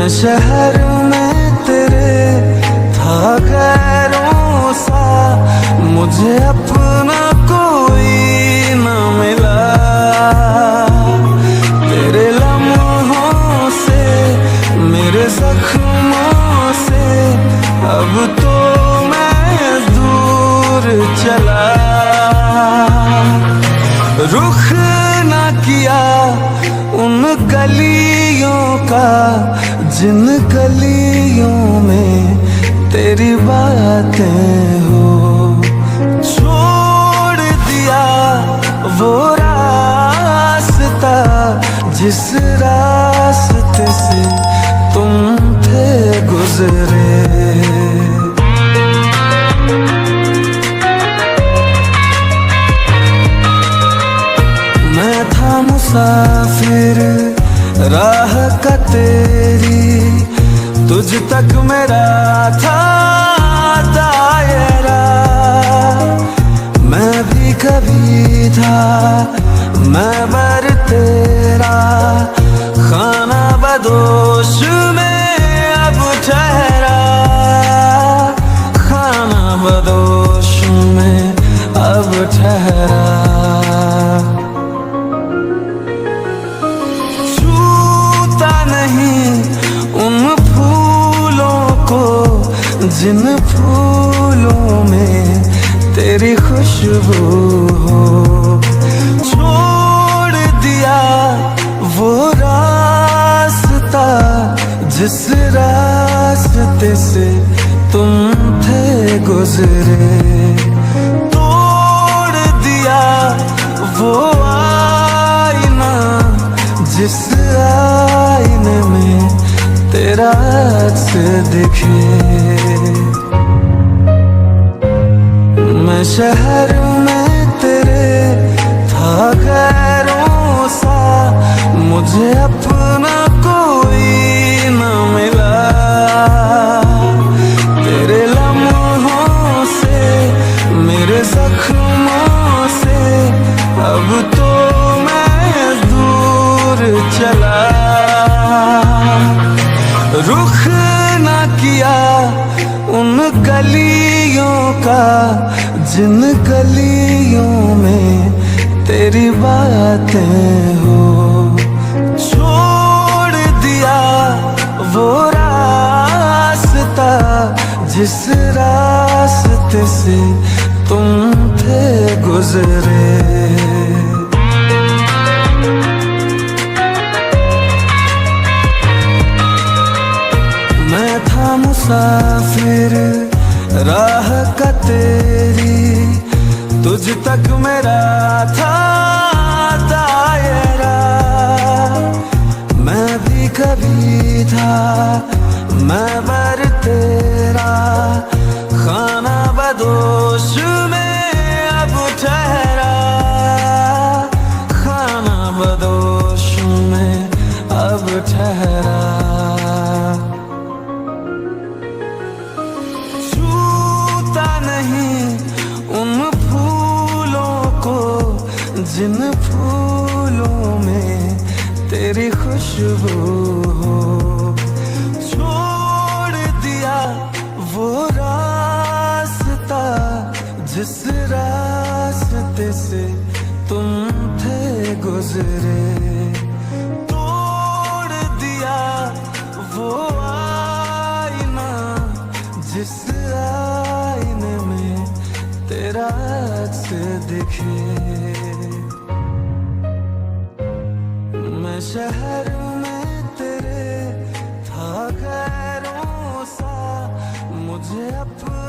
शहर में तेरे था गैरों सा, मुझे अपना कोई न मिला। तेरे लम्हों से, मेरे जख्मों से अब तो मैं दूर चला। रुख ना किया उन गलियों का जिन गलियों में तेरी बातें हो। छोड़ दिया वो रास्ता जिस रास्ते से तुम थे गुजरे। मैं था मुसाफिर राह का तेरी, तुझ तक मेरा था दायरा। मैं भी कभी था महबर तेरा, खाना बदोश में अब ठहरा। खाना बदोश में अब ठहरा। जिन फूलों में तेरी खुशबू हो। छोड़ दिया वो रास्ता जिस रास्ते से तुम थे गुजरे। तोड़ दिया वो आईना जिस आईने में तेरा अक्स दिखे। मैं शहर में तेरे था गैरों सा, मुझे अपना कोई न मिला। तेरे लम्हों से, मेरे जख्मों से अब तो मैं दूर चला। रुख ना किया उन गलियों का जिन गलियों में तेरी बातें हो। छोड़ दिया वो रास्ता जिस रास्ते से तुम थे गुजरे। मैं था मुसाफिर राह का तेरी, तुझ तक मेरा था दायरा। मैं भी कभी था महबर तेरा, खाना बदोश में अब ठहरा। खाना बदोश में अब ठहरा। जिन फूलों में तेरी खुशबू हो। छोड़ दिया वो रास्ता जिस रास्ते से तुम थे गुजरे। तोड़ दिया वो आईना जिस आईने में तेरा अक्स दिखे। मैं शहर में तेरे था गैरों सा, मुझे अपना